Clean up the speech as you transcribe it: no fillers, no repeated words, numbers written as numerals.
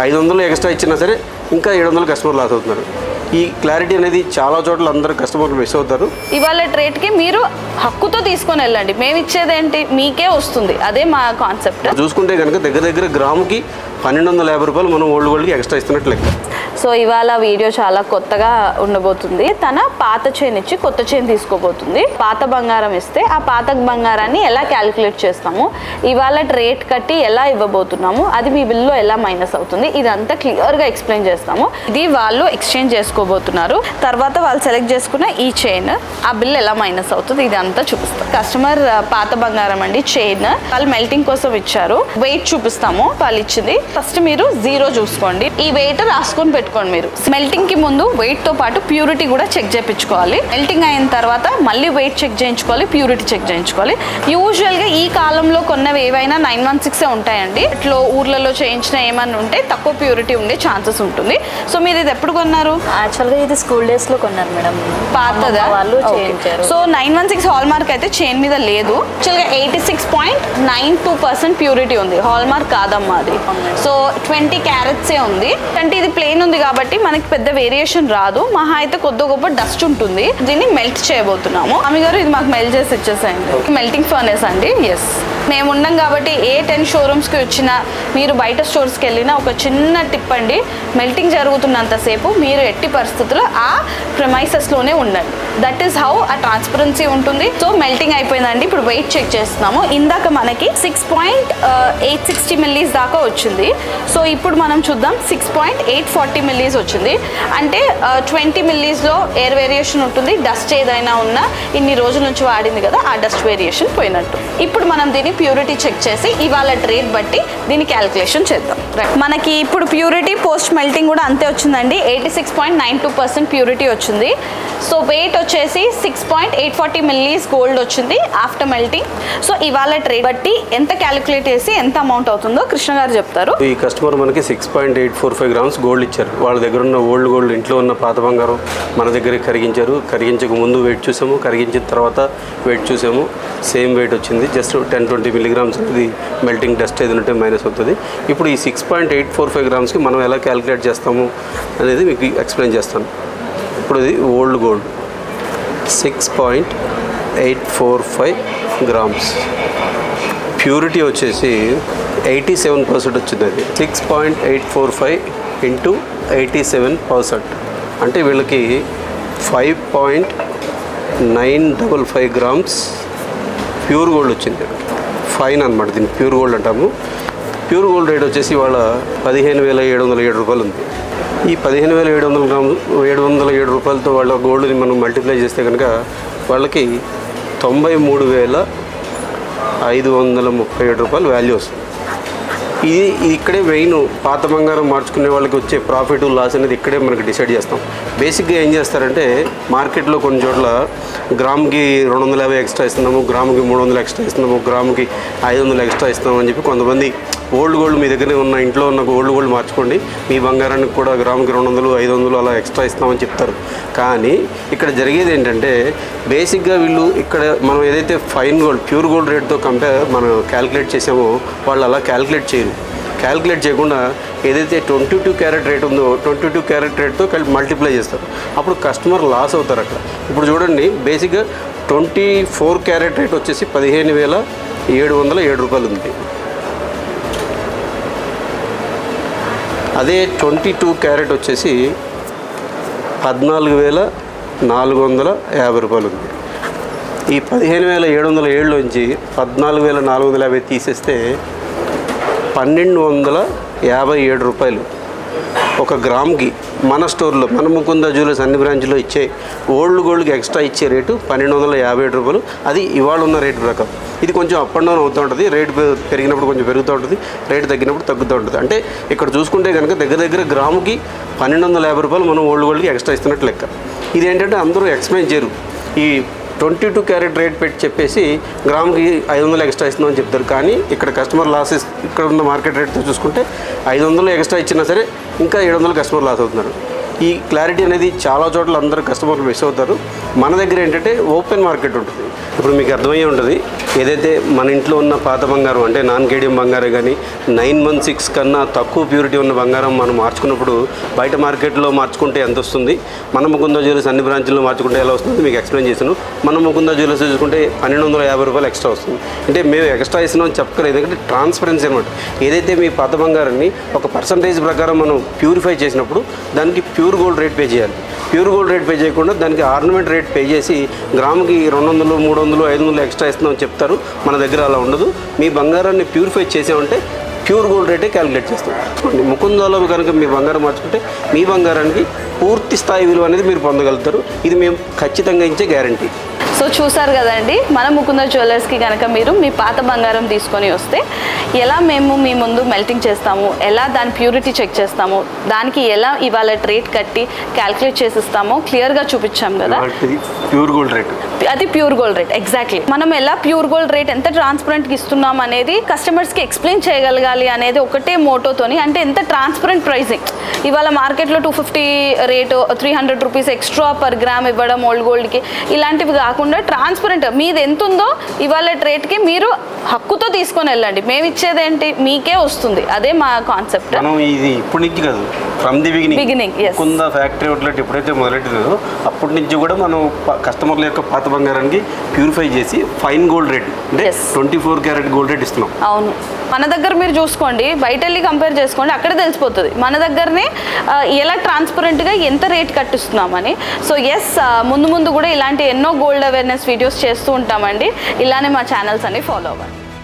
500 extra ఇచ్చినా సరే ఇంకా 700 కస్టమర్ లాస్ అవుతున్నారు. ఈ క్లారిటీ అనేది చాలా చోట్ల అందరూ కస్టమర్లు మిస్ అవుతారు. ఇవాళ రేట్కి మీరు హక్కుతో తీసుకొని వెళ్ళండి, మేము ఇచ్చేదేంటి మీకే వస్తుంది, అదే మా కాన్సెప్ట్. చూసుకుంటే కనుక దగ్గర గ్రాముకి 1250 రూపాయలు మనం ఓల్డ్ గోల్డ్కి ఎక్స్ట్రా ఇస్తున్నట్టు లెక్క. సో ఇవాళ వీడియో చాలా కొత్తగా ఉండబోతుంది. తన పాత చైన్ ఇచ్చి కొత్త చైన్ తీసుకోబోతుంది. పాత బంగారం ఇస్తే ఆ పాత బంగారాన్ని ఎలా క్యాలిక్యులేట్ చేస్తాము, ఇవాళ రేట్ కట్టి ఎలా ఇవ్వబోతున్నాము, అది మీ బిల్లో ఎలా మైనస్ అవుతుంది, ఇదంతా క్లియర్గా ఎక్స్ప్లెయిన్ చేస్తాము. ఇది వాళ్ళు ఎక్స్చేంజ్ చేసుకోబోతున్నారు. తర్వాత వాళ్ళు సెలెక్ట్ చేసుకున్న ఈ చైన్ ఆ బిల్ ఎలా మైనస్ అవుతుంది ఇదంతా చూపిస్తాం. కస్టమర్ పాత బంగారం అండి, చైన్ వాళ్ళు మెల్టింగ్ కోసం ఇచ్చారు. వెయిట్ చూపిస్తాము వాళ్ళు ఇచ్చింది. ఫస్ట్ మీరు 0 చూసుకోండి, ఈ వెయిట్ రాసుకొని పెట్టుకోండి. మీరు స్మెల్టింగ్ కి ముందు వెయిట్ తో పాటు ప్యూరిటీ కూడా చెక్ చేయించుకోవాలి. మెల్టింగ్ అయిన తర్వాత మళ్ళీ వెయిట్ చెక్ చేయించుకోవాలి, ప్యూరిటీ చెక్ చేయించుకోవాలి. యూజువల్ గా ఈ కాలంలో కొన్నవి ఏవైనా 916 ఉంటాయండి. ఇట్లా ఊర్లలో చేయించిన ఏమన్నా ఉంటే తక్కువ ప్యూరిటీ ఉండే ఛాన్సెస్ ఉంటుంది. సో మీరు ఇది ఎప్పుడు కొన్నారు? యాక్చువల్గా ఇది స్కూల్ డేస్ లో కొన్నారు మేడం, పాతదా వాళ్ళు చేయించారు. సో 916 హాల్ మార్క్ అయితే చైన్ మీద లేదు. యాక్చువల్గా 86.92% ప్యూరిటీ ఉంది, హాల్ మార్క్ కాదమ్మా అది. సో 20 క్యారెట్సే ఉంది. అంటే ఇది ప్లెయిన్ ఉంది కాబట్టి మనకి పెద్ద వేరియేషన్ రాదు, మహా అయితే కొద్ది గొప్ప డస్ట్ ఉంటుంది. దీన్ని మెల్ట్ చేయబోతున్నాము. ఆమె గారు ఇది మాకు మెల్ట్ చేసి ఇచ్చేసేయండి. మెల్టింగ్ ఫర్నేస్ అండి. ఎస్, మేము ఉన్నాం కాబట్టి ఏ 10 షోరూమ్స్కి వచ్చినా మీరు బయట స్టోర్స్కి వెళ్ళినా ఒక చిన్న టిప్ అండి, మెల్టింగ్ జరుగుతున్నంతసేపు మీరు ఎట్టి పరిస్థితుల్లో ఆ ప్రెమైసెస్లోనే ఉండండి. దట్ ఈస్ హౌ ఆ ట్రాన్స్పరెన్సీ ఉంటుంది. సో మెల్టింగ్ అయిపోయిందండి. ఇప్పుడు వెయిట్ చెక్ చేస్తున్నాము. ఇందాక మనకి 6.860 మిల్లీస్ దాకా వచ్చింది. సో ఇప్పుడు మనం చూద్దాం 6.840 మిల్లీస్ వచ్చింది. అంటే 20 మిల్లీస్లో ఎయిర్ వేరియేషన్ ఉంటుంది. డస్ట్ ఏదైనా ఉన్నా ఇన్ని రోజుల నుంచి వాడింది కదా, ఆ డస్ట్ వేరియేషన్ పోయినట్టు. ఇప్పుడు మనం దీన్ని ప్యూరిటీ చెక్ చేసి ఇవాళ రేట్ బట్టి దీన్ని క్యాలిక్యులేషన్ చేద్దాం. మనకి ఇప్పుడు ప్యూరిటీ పోస్ట్ మెల్టింగ్ కూడా అంతే వచ్చిందండి. 86.92% ప్యూరిటీ వచ్చింది. సో వెయిట్ వచ్చేసి 6.840 మిల్లీస్ గోల్డ్ వచ్చింది ఆఫ్టర్ మెల్టింగ్. సో ఇవాళ రేట్ బట్టి ఎంత క్యాలిక్యులేట్ చేసి ఎంత అమౌంట్ అవుతుందో కృష్ణ గారు చెప్తారు. ఈ కస్టమర్ మనకి 6.845 గ్రామ్స్ గోల్డ్ ఇచ్చారు. వాళ్ళ దగ్గర ఉన్న ఓల్డ్ గోల్డ్, ఇంట్లో ఉన్న పాత బంగారం మన దగ్గర కరిగించారు. కరిగించక ముందు వెయిట్ చూసాము, కరిగించిన తర్వాత వెయిట్ చూసాము, సేమ్ వెయిట్ వచ్చింది. జస్ట్ 10-20 మిల్లీగ్రామ్స్ అనేది మెల్టింగ్ డస్ట్ ఏదంటే మైనస్ అవుతుంది. ఇప్పుడు ఈ 6.845 గ్రామ్స్కి మనం ఎలా క్యాలిక్యులేట్ చేస్తాము అనేది మీకు ఎక్స్ప్లెయిన్ చేస్తాను. ఇప్పుడు ఇది ఓల్డ్ గోల్డ్ 6.845 గ్రామ్స్, ప్యూరిటీ వచ్చేసి 87% వచ్చింది. అది 6.845 ఇంటూ 87% అంటే వీళ్ళకి 5.955 గ్రామ్స్ ప్యూర్ గోల్డ్ వచ్చింది. ఫైన్ అనమాట, దీన్ని ప్యూర్ గోల్డ్ అంటాము. ప్యూర్ గోల్డ్ రేట్ వచ్చేసి వాళ్ళ 15,707 రూపాయలు ఉంది. ఈ 15,707 రూపాయలతో వాళ్ళ గోల్డ్ని మనం మల్టిప్లై చేస్తే కనుక వాళ్ళకి 93,537 రూపాయలు వాల్యూ వస్తుంది. ఇది ఇక్కడే మెయిన్ పాత బంగారం మార్చుకునే వాళ్ళకి వచ్చే ప్రాఫిట్ లాస్ అనేది ఇక్కడే మనకి డిసైడ్ చేస్తాం. బేసిక్గా ఏం చేస్తారంటే మార్కెట్లో కొన్ని చోట్ల గ్రాముకి 250 ఎక్స్ట్రా ఇస్తున్నాము, గ్రాముకి 300 ఎక్స్ట్రా ఇస్తున్నాము, గ్రాముకి 500 ఎక్స్ట్రా ఇస్తున్నాము అని చెప్పి కొంతమంది ఓల్డ్ గోల్డ్ మీ దగ్గర ఉన్న ఇంట్లో ఉన్న ఓల్డ్ గోల్డ్ మార్చుకోండి, మీ బంగారానికి కూడా గ్రాముకి 200, 500 అలా ఎక్స్ట్రా ఇస్తామని చెప్తారు. కానీ ఇక్కడ జరిగేది ఏంటంటే బేసిక్గా వీళ్ళు ఇక్కడ మనం ఏదైతే ఫైన్ గోల్డ్, ప్యూర్ గోల్డ్ రేట్తో మనం క్యాలిక్యులేట్ చేసామో వాళ్ళు అలా క్యాలిక్యులేట్ చేయరు. క్యాలిక్యులేట్ చేయకుండా ఏదైతే 22 క్యారెట్ రేట్ ఉందో 22 క్యారెట్ రేట్తో మల్టిప్లై చేస్తారు. అప్పుడు కస్టమర్ లాస్ అవుతారు అక్కడ. ఇప్పుడు చూడండి, బేసిక్గా 24 క్యారెట్ రేట్ వచ్చేసి 15,707 రూపాయలు ఉంది. అదే 22 క్యారెట్ వచ్చేసి 14,450 రూపాయలు ఉంది. ఈ 15,707లోంచి 14,450 తీసేస్తే 1,257 రూపాయలు ఒక గ్రామ్కి మన స్టోర్లో, మన ముకుంద జ్యువెలర్స్ అన్ని బ్రాంచ్లో ఇచ్చే ఓల్డ్ గోల్డ్కి ఎక్స్ట్రా ఇచ్చే రేటు 1,257 రూపాయలు. అది ఇవాళ ఉన్న రేటు ప్రకారం. ఇది కొంచెం అప్ అండ్ డౌన్ అవుతూ ఉంటుంది. రేటు పెరిగినప్పుడు కొంచెం పెరుగుతూ ఉంటుంది, రేటు తగ్గినప్పుడు తగ్గుతూ ఉంటుంది. అంటే ఇక్కడ చూసుకుంటే కనుక దగ్గర గ్రాముకి 1,250 రూపాయలు మనం ఓల్డ్ గోల్డ్కి ఎక్స్ట్రా ఇస్తున్నట్టు లెక్క. ఇది ఏంటంటే అందరూ ఎక్స్ప్లెయిన్ చేయరు. ఈ 22 క్యారెట్ రేట్ పెట్టి చెప్పేసి గ్రాముకి 500 ఎక్స్ట్రా ఇస్తున్నామని చెప్తారు. కానీ ఇక్కడ కస్టమర్ లాసెస్, ఇక్కడ ఉన్న మార్కెట్ రేట్తో చూసుకుంటే 500 ఎక్స్ట్రా ఇచ్చినా సరే ఇంకా 700 కస్టమర్ లాస్ అవుతున్నారు. ఈ క్లారిటీ అనేది చాలా చోట్ల అందరూ కస్టమర్లు మిస్ అవుతారు. మన దగ్గర ఏంటంటే ఓపెన్ మార్కెట్ ఉంటుంది. ఇప్పుడు మీకు అర్థమయ్యే ఉంటుంది, ఏదైతే మన ఇంట్లో ఉన్న పాత బంగారం అంటే నాన్ కేడియం బంగారం కానీ 916 కన్నా తక్కువ ప్యూరిటీ ఉన్న బంగారం మనం మార్చుకున్నప్పుడు బయట మార్కెట్లో మార్చుకుంటే ఎంత వస్తుంది, మన ముకుంద జ్యువెలర్స్ అన్ని బ్రాంచ్ల్లో మార్చుకుంటే ఎలా వస్తుంది మీకు ఎక్స్ప్లెయిన్ చేశాను. మన ముకుంద జ్యువెలర్స్ చూసుకుంటే 1250 రూపాయలు ఎక్స్ట్రా వస్తుంది. అంటే మేము ఎక్స్ట్రా ఇస్తున్నాం చెప్పలేదు, ఎందుకంటే ట్రాన్స్పరెన్సీ అనమాట. ఏదైతే మీ పాత బంగారాన్ని ఒక పర్సంటేజ్ ప్రకారం మనం ప్యూరిఫై చేసినప్పుడు దానికి ప్యూర్ గోల్డ్ రేట్ పే చేయాలి. ప్యూర్ గోల్డ్ రేట్ పే చేయకుండా దానికి ఆర్నమెంట్ రేట్ పే చేసి గ్రాముకి 200, 300, 500 ఎక్స్ట్రా ఇస్తున్నామని చెప్తారు. మన దగ్గర అలా ఉండదు. మీ బంగారాన్ని ప్యూరిఫై చేసామంటే ప్యూర్ గోల్డ్ రేటే క్యాలిక్యులేట్ చేస్తాం. ముకుందాలో కనుక మీ బంగారం మార్చుకుంటే మీ బంగారానికి పూర్తి స్థాయి విలువ అనేది మీరు పొందగలుగుతారు. ఇది మేము ఖచ్చితంగా ఇచ్చే గ్యారంటీ. సో చూసారు కదండి, మన ముకుంద జ్యువెలర్స్కి కనుక మీరు మీ పాత బంగారం తీసుకొని వస్తే ఎలా మేము మీ ముందు మెల్టింగ్ చేస్తాము, ఎలా దాని ప్యూరిటీ చెక్ చేస్తాము, దానికి ఎలా ఇవాళ రేట్ కట్టి క్యాల్కులేట్ చేసిస్తామో క్లియర్గా చూపించాం కదా. ప్యూర్ గోల్డ్ రేట్, అది ప్యూర్ గోల్డ్ రేట్. ఎగ్జాక్ట్లీ మనం ఎలా ప్యూర్ గోల్డ్ రేట్ ఎంత ట్రాన్స్పరెంట్గా ఇస్తున్నాం అనేది కస్టమర్స్కి ఎక్స్ప్లెయిన్ చేయగలగాలి అనేది ఒకటే మోటోతోని. అంటే ఎంత ట్రాన్స్పరెంట్ ప్రైసింగ్. ఇవాళ మార్కెట్లో 250 rate, 300 rupees extra per gram ఇవ్వడం ఓల్డ్ గోల్డ్కి, ఇలాంటివి కాకుండా ట్రాన్స్పరెంట్ మీది ఎంత ఉందో ఇవాళ రేట్కి మీరు హక్కుతో తీసుకొని వెళ్ళండి. మేము ఇచ్చేదేంటి మీకే వస్తుంది. అదే మా కాన్సెప్ట్. మనం ఇది ఇప్పటి నుంచి కాదు, from the beginning Mukunda factory outlet ఎప్పుడైతే మొదలెట్టిందో అప్పటి నుంచి కూడా మనం కస్టమర్ల యొక్క పాత బంగారానికి ప్యూరిఫై చేసి ఫైన్ గోల్డ్ రేట్ అంటే 24 క్యారెట్ గోల్డ్ రేట్ ఇస్తున్నాం. అవును, మన దగ్గర మీరు చూసుకోండి, బయట వెళ్ళి కంపేర్ చేసుకోండి, అక్కడే తెలిసిపోతుంది మన దగ్గరనే ఎలా ట్రాన్స్పరెంట్గా ఎంత రేట్ కట్టిస్తున్నామని. సో ఎస్, ముందు ముందు కూడా ఇలాంటి ఎన్నో గోల్డ్ అవేర్నెస్ వీడియోస్ చేస్తూ ఉంటామండి. ఇలానే మా ఛానల్స్ అన్ని ఫాలో అవ్వండి.